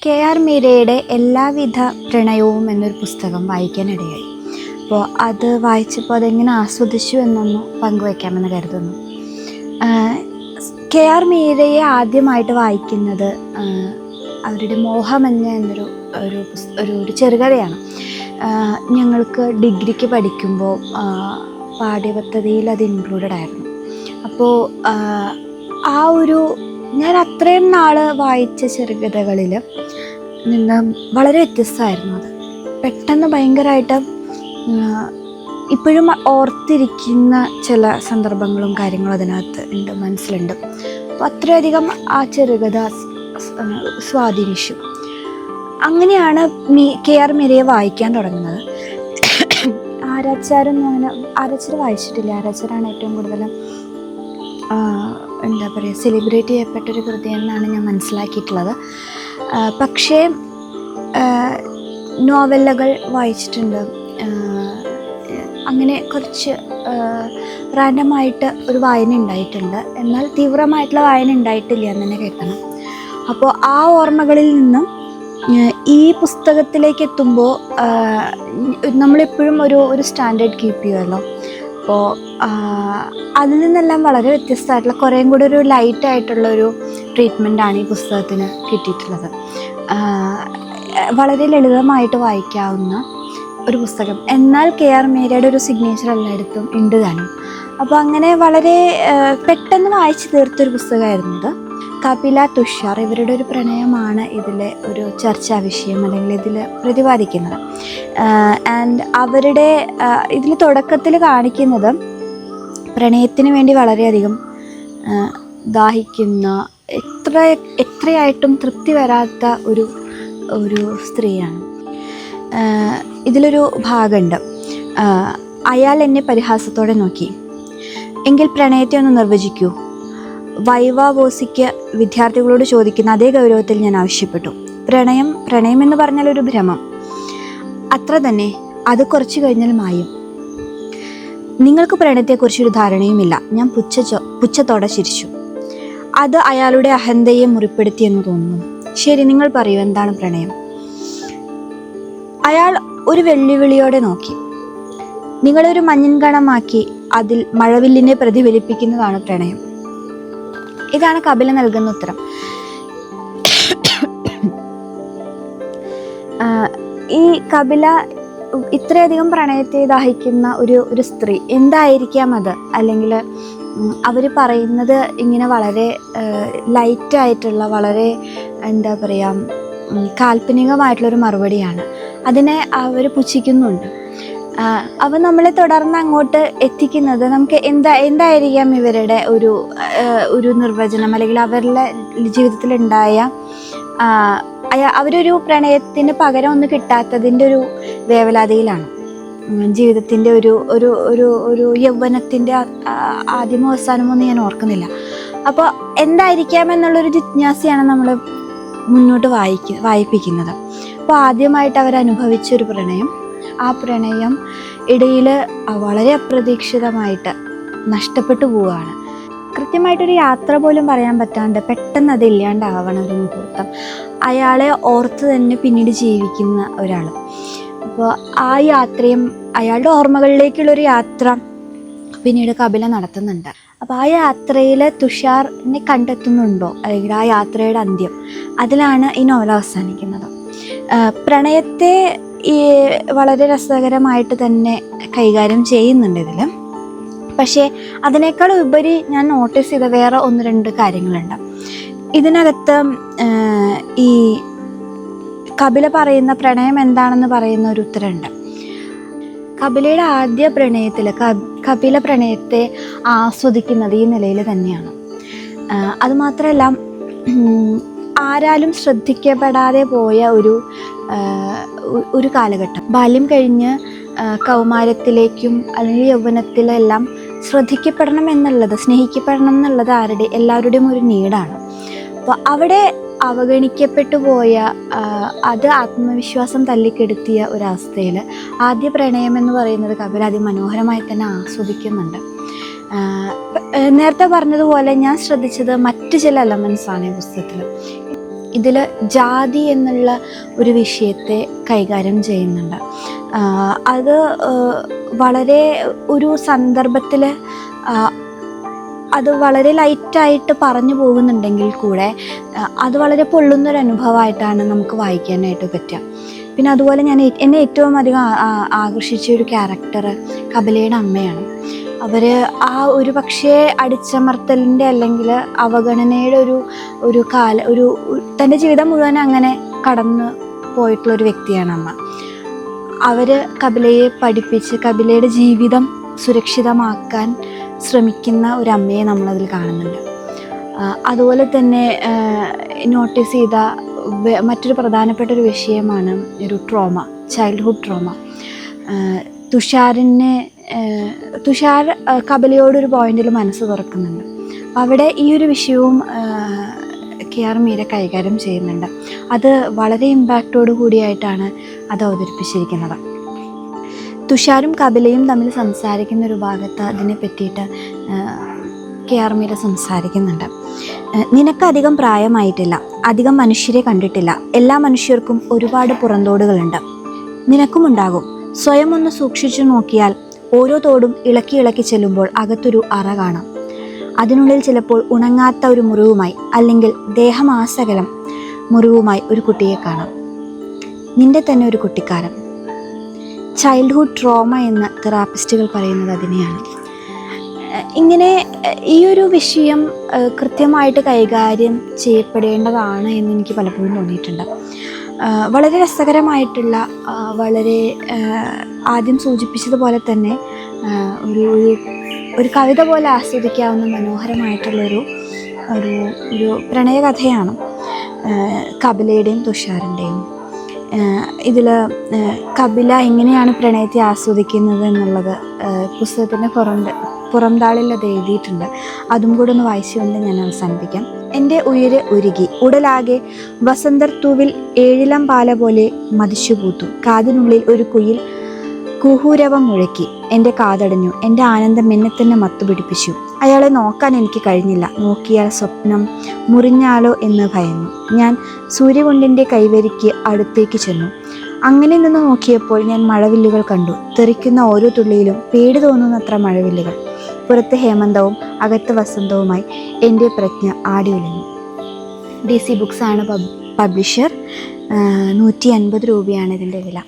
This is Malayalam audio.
കെ.ആർ. മീരയുടെ എല്ലാവിധ പ്രണയവും എന്നൊരു പുസ്തകം വായിക്കാനിടയായി. അപ്പോൾ അത് വായിച്ചപ്പോൾ അതെങ്ങനെ ആസ്വദിച്ചു എന്നൊന്ന് പങ്കുവയ്ക്കാമെന്ന് കരുതുന്നു. കെ.ആർ. മീരയെ ആദ്യമായിട്ട് വായിക്കുന്നത് അവരുടെ മോഹമഞ്ഞ എന്നൊരു ഒരു ചെറുകഥയാണ്. ഞങ്ങൾക്ക് ഡിഗ്രിക്ക് പഠിക്കുമ്പോൾ പാഠ്യപദ്ധതിയിൽ അത് ഇൻക്ലൂഡഡ് ആയിരുന്നു. അപ്പോൾ ഞാൻ അത്രയും നാൾ വായിച്ച ചെറുകഥകളിൽ നിന്ന് വളരെ വ്യത്യസ്തമായിരുന്നു അത്. പെട്ടെന്ന് ഭയങ്കരമായിട്ട് ഇപ്പോഴും ഓർത്തിരിക്കുന്ന ചില സന്ദർഭങ്ങളും കാര്യങ്ങളും അതിനകത്ത് ഉണ്ട്, മനസ്സിലുണ്ട്. അപ്പോൾ അത്രയധികം ആ ചെറുകഥ സ്വാധീനിച്ചു. അങ്ങനെയാണ് കെ.ആർ. മീരയെ വായിക്കാൻ തുടങ്ങുന്നത്. ആരാച്ചാരൊന്നും അങ്ങനെ ആരാച്ചാർ വായിച്ചിട്ടില്ല. ആരാച്ചാരാണ് ഏറ്റവും കൂടുതൽ എന്താ പറയുക സെലിബ്രേറ്റ് ചെയ്യപ്പെട്ടൊരു കൃതി എന്നാണ് ഞാൻ മനസ്സിലാക്കിയിട്ടുള്ളത്. പക്ഷേ നോവലുകൾ വായിച്ചിട്ടുണ്ട്. അങ്ങനെ കുറച്ച് റാൻഡമായിട്ട് ഒരു വായന ഉണ്ടായിട്ടുണ്ട്, എന്നാൽ തീവ്രമായിട്ടുള്ള വായന ഉണ്ടായിട്ടില്ല എന്ന് തന്നെ കേൾക്കണം. അപ്പോൾ ആ ഓർമ്മകളിൽ നിന്നും ഈ പുസ്തകത്തിലേക്ക് എത്തുമ്പോൾ നമ്മളെപ്പോഴും ഒരു സ്റ്റാൻഡേർഡ് കീപ്പ് ചെയ്യുമല്ലോ. അപ്പോൾ അതിൽ നിന്നെല്ലാം വളരെ വ്യത്യസ്തമായിട്ടുള്ള കുറേയും കൂടി ഒരു ലൈറ്റായിട്ടുള്ളൊരു ട്രീറ്റ്മെൻറ്റാണ് ഈ പുസ്തകത്തിന് കിട്ടിയിട്ടുള്ളത്. വളരെ ലളിതമായിട്ട് വായിക്കാവുന്ന ഒരു പുസ്തകം, എന്നാൽ കെ.ആർ. മീരയുടെ ഒരു സിഗ്നേച്ചർ എല്ലായിടത്തും ഉണ്ട് താനും. അപ്പോൾ അങ്ങനെ വളരെ പെട്ടെന്ന് വായിച്ചു തീർത്തൊരു പുസ്തകമായിരുന്നു ഇത്. കപില, തുഷാർ ഇവരുടെ ഒരു പ്രണയമാണ് ഇതിലെ ഒരു ചർച്ചാ വിഷയം, അല്ലെങ്കിൽ ഇതിൽ പ്രതിപാദിക്കുന്നത്. ആൻഡ് അവരുടെ ഇതിൽ തുടക്കത്തിൽ കാണിക്കുന്നത് പ്രണയത്തിന് വേണ്ടി വളരെയധികം ദാഹിക്കുന്ന, എത്രയായിട്ടും തൃപ്തി വരാത്ത ഒരു സ്ത്രീയാണ്. ഇതിലൊരു ഭാഗമുണ്ട്, അയാൾ എന്നെ പരിഹാസത്തോടെ നോക്കി. എങ്കിൽ പ്രണയത്തെ ഒന്ന് നിർവചിക്കൂ. വൈവാവോസിക്ക് വിദ്യാർത്ഥികളോട് ചോദിക്കുന്ന അതേ ഗൗരവത്തിൽ ഞാൻ ആവശ്യപ്പെട്ടു. പ്രണയം എന്ന് പറഞ്ഞാൽ ഒരു ഭ്രമം, അത്ര തന്നെ. അത് കുറച്ച് കഴിഞ്ഞാൽ മായും. നിങ്ങൾക്ക് പ്രണയത്തെക്കുറിച്ചൊരു ധാരണയുമില്ല. ഞാൻ പുച്ഛത്തോടെ ചിരിച്ചു. അത് അയാളുടെ അഹന്തയെ മുറിപ്പെടുത്തിയെന്ന് തോന്നുന്നു. ശരി, നിങ്ങൾ പറയൂ, എന്താണ് പ്രണയം? അയാൾ ഒരു വെല്ലുവിളിയോടെ നോക്കി. നിങ്ങളൊരു മഞ്ഞിൻ കണമാക്കി അതിൽ മഴവില്ലിനെ പ്രതിഫലിപ്പിക്കുന്നതാണ് പ്രണയം. ഇതാണ് കപില നൽകുന്ന ഉത്തരം. ഈ കപില ഇത്രയധികം പ്രണയത്തെ ദാഹിക്കുന്ന ഒരു സ്ത്രീ എന്തായിരിക്കാം അത്? അല്ലെങ്കിൽ അവർ പറയുന്നത് ഇങ്ങനെ വളരെ ലൈറ്റായിട്ടുള്ള, വളരെ എന്താ പറയുക, കാൽപ്പനികമായിട്ടുള്ളൊരു മറുപടിയാണ്. അതിനെ അവർ പുച്ഛിക്കുന്നുണ്ട്. അവ നമ്മളെ തുടർന്ന് അങ്ങോട്ട് എത്തിക്കുന്നത് നമുക്ക് എന്തായിരിക്കാം ഇവരുടെ ഒരു നിർവചനം, അല്ലെങ്കിൽ അവരുടെ ജീവിതത്തിലുണ്ടായ അവരൊരു പ്രണയത്തിന് പകരം ഒന്നും കിട്ടാത്തതിൻ്റെ ഒരു വേവലാതിയിലാണ്. ജീവിതത്തിൻ്റെ ഒരു യൗവനത്തിൻ്റെ ആദ്യമോ അവസാനമോ ഒന്നും ഞാൻ ഓർക്കുന്നില്ല. അപ്പോൾ എന്തായിരിക്കാമെന്നുള്ളൊരു ജിജ്ഞാസയാണ് നമ്മൾ മുന്നോട്ട് വായിപ്പിക്കുന്നത്. അപ്പോൾ ആദ്യമായിട്ട് അവരനുഭവിച്ചൊരു പ്രണയം, ആ പ്രണയം ഇടയിൽ വളരെ അപ്രതീക്ഷിതമായിട്ട് നഷ്ടപ്പെട്ടു പോവുകയാണ്. കൃത്യമായിട്ടൊരു യാത്ര പോലും പറയാൻ പറ്റാണ്ട് പെട്ടെന്ന് അത് ഇല്ലാണ്ടാവണ ഒരു മുഹൂർത്തം, അയാളെ ഓർത്ത് തന്നെ പിന്നീട് ജീവിക്കുന്ന ഒരാൾ. അപ്പോൾ ആ യാത്രയും അയാളുടെ ഓർമ്മകളിലേക്കുള്ളൊരു യാത്ര പിന്നീട് കപില നടത്തുന്നുണ്ട്. അപ്പോൾ ആ യാത്രയിൽ തുഷാറിനെ കണ്ടെത്തുന്നുണ്ടോ, അല്ലെങ്കിൽ ആ യാത്രയുടെ അന്ത്യം, അതിലാണ് ഈ നോവൽ അവസാനിക്കുന്നത്. പ്രണയത്തെ വളരെ രസകരമായിട്ട് തന്നെ കൈകാര്യം ചെയ്യുന്നുണ്ട് ഇതിൽ. പക്ഷേ അതിനേക്കാൾ ഉപരി ഞാൻ നോട്ടീസ് ചെയ്ത വേറെ 1-2 കാര്യങ്ങളുണ്ട് ഇതിനകത്ത്. ഈ കപില പറയുന്ന പ്രണയം എന്താണെന്ന് പറയുന്ന ഒരു ഉത്തരമുണ്ട്. കപിലയുടെ ആദ്യ പ്രണയത്തിൽ കപില പ്രണയത്തെ ആസ്വദിക്കുന്നത് ഈ നിലയിൽ തന്നെയാണ്. അതുമാത്രമല്ല, ആരാലും ശ്രദ്ധിക്കപ്പെടാതെ പോയ ഒരു കാലഘട്ടം, ബാല്യം കഴിഞ്ഞ് കൗമാരത്തിലേക്കും അല്ലെങ്കിൽ യൗവനത്തിലെല്ലാം ശ്രദ്ധിക്കപ്പെടണം എന്നുള്ളത്, സ്നേഹിക്കപ്പെടണം എന്നുള്ളത് എല്ലാവരുടെയും ഒരു നീഡാണ്. അപ്പോൾ അവിടെ അവഗണിക്കപ്പെട്ടു പോയ, അത് ആത്മവിശ്വാസം തല്ലിക്കെടുത്തിയ ഒരവസ്ഥയിൽ ആദ്യ പ്രണയം എന്ന് പറയുന്നത് കപില അതിമനോഹരമായി തന്നെ ആസ്വദിക്കുന്നുണ്ട്. നേരത്തെ പറഞ്ഞതുപോലെ ഞാൻ ശ്രദ്ധിച്ചത് മറ്റു ചില എലമെൻസാണ് ഈ പുസ്തകത്തിൽ. ഇതിൽ ജാതി എന്നുള്ള ഒരു വിഷയത്തെ കൈകാര്യം ചെയ്യുന്നുണ്ട്. അത് വളരെ ഒരു സന്ദർഭത്തിൽ അത് വളരെ ലൈറ്റായിട്ട് പറഞ്ഞു പോകുന്നുണ്ടെങ്കിൽ കൂടെ അത് വളരെ പൊള്ളുന്നൊരു അനുഭവമായിട്ടാണ് നമുക്ക് വായിക്കാനായിട്ട് പറ്റുക. പിന്നെ അതുപോലെ എന്നെ ഏറ്റവും അധികം ആകർഷിച്ച ഒരു ക്യാരക്ടർ കപിലയുടെ അമ്മയാണ്. അവർ ആ ഒരു പക്ഷേ അടിച്ചമർത്തലിൻ്റെ അല്ലെങ്കിൽ അവഗണനയുടെ ഒരു തൻ്റെ ജീവിതം മുഴുവൻ അങ്ങനെ കടന്നു പോയിട്ടുള്ളൊരു വ്യക്തിയാണ് അമ്മ. അവർ കപിലയെ പഠിപ്പിച്ച് കപിലയുടെ ജീവിതം സുരക്ഷിതമാക്കാൻ ശ്രമിക്കുന്ന ഒരമ്മയെ നമ്മളതിൽ കാണുന്നുണ്ട്. അതുപോലെ തന്നെ നോട്ടീസ് ചെയ്ത മറ്റൊരു പ്രധാനപ്പെട്ട ഒരു വിഷയമാണ് ഒരു ട്രോമ, ചൈൽഡ്ഹുഡ് ട്രോമ. തുഷാർ കപിലയോടൊരു പോയിന്റിൽ മനസ്സ് തുറക്കുന്നുണ്ട്. അവിടെ ഈ ഒരു വിഷയവും KR മീര കൈകാര്യം ചെയ്യുന്നുണ്ട്. അത് വളരെ ഇമ്പാക്റ്റോടു കൂടിയായിട്ടാണ് അത് അവതരിപ്പിച്ചിരിക്കുന്നത്. തുഷാരും കപിലയും തമ്മിൽ സംസാരിക്കുന്ന ഒരു ഭാഗത്ത് അതിനെ പറ്റിയിട്ട് KR മീര സംസാരിക്കുന്നുണ്ട്. നിനക്കധികം പ്രായമായിട്ടില്ല, അധികം മനുഷ്യരെ കണ്ടിട്ടില്ല, എല്ലാ മനുഷ്യർക്കും ഒരുപാട് പുറന്തോടുകളുണ്ട്, നിനക്കുമുണ്ടാകും. സ്വയം ഒന്ന് സൂക്ഷിച്ചു നോക്കിയാൽ ഓരോ തോടും ഇളക്കി ഇളക്കി ചെല്ലുമ്പോൾ അകത്തൊരു അറ കാണാം. അതിനുള്ളിൽ ചിലപ്പോൾ ഉണങ്ങാത്ത ഒരു മുറിവുമായി അല്ലെങ്കിൽ ദേഹമാസകലം മുറിവുമായി ഒരു കുട്ടിയെ കാണാം. നിന്റെ തന്നെ ഒരു കുട്ടിക്കാലം. ചൈൽഡ്ഹുഡ് ട്രോമ എന്ന് തെറാപ്പിസ്റ്റുകൾ പറയുന്നത് അതിനെയാണ്. ഇങ്ങനെ ഈ ഒരു വിഷയം കൃത്യമായിട്ട് കൈകാര്യം ചെയ്യപ്പെടേണ്ടതാണ് എന്ന് എനിക്ക് പലപ്പോഴും തോന്നിയിട്ടുണ്ട്. വളരെ രസകരമായിട്ടുള്ള, വളരെ ആദ്യം സൂചിപ്പിച്ചതുപോലെ തന്നെ ഒരു കവിത പോലെ ആസ്വദിക്കാവുന്ന മനോഹരമായിട്ടുള്ളൊരു പ്രണയകഥയാണ് കപിലയുടെയും തുഷാറിൻ്റെയും. ഇതിൽ കപില എങ്ങനെയാണ് പ്രണയത്തെ ആസ്വദിക്കുന്നത് എന്നുള്ളത് പുസ്തകത്തിൻ്റെ പുറംതാളിൽ അത് എഴുതിയിട്ടുണ്ട്. അതും കൂടെ ഒന്ന് വായിച്ചുകൊണ്ട് ഞാൻ അവസാനിപ്പിക്കാം. എൻ്റെ ഉയിര് ഉരുകി, ഉടലാകെ വസന്തർത്തൂവിൽ ഏഴിലം പാല പോലെ മതിച്ചുപൂത്തു. കാതിനുള്ളിൽ ഒരു കുയിൽ കുഹൂരവം മുഴക്കി. എൻ്റെ കാതടഞ്ഞു. എൻ്റെ ആനന്ദം എന്നെ തന്നെ മത്തുപിടിപ്പിച്ചു. അയാളെ നോക്കാൻ എനിക്ക് കഴിഞ്ഞില്ല. നോക്കിയാൽ സ്വപ്നം മുറിഞ്ഞാലോ എന്ന് ഭയന്നു. ഞാൻ സൂര്യകുണ്ടിൻ്റെ കൈവരിക്ക് അടുത്തേക്ക് ചെന്നു. അങ്ങനെ നിന്ന് നോക്കിയപ്പോൾ ഞാൻ മഴവില്ലുകൾ കണ്ടു. തെറിക്കുന്ന ഓരോ തുള്ളിയിലും പേടി തോന്നുന്നത്ര മഴവില്ലുകൾ. പുറത്ത് ഹേമന്തവും അകത്ത് വസന്തവുമായി എൻ്റെ പ്രജ്ഞ ആടിയുലഞ്ഞു. DC ബുക്സാണ് publisher. 150 രൂപയാണ് ഇതിൻ്റെ വില.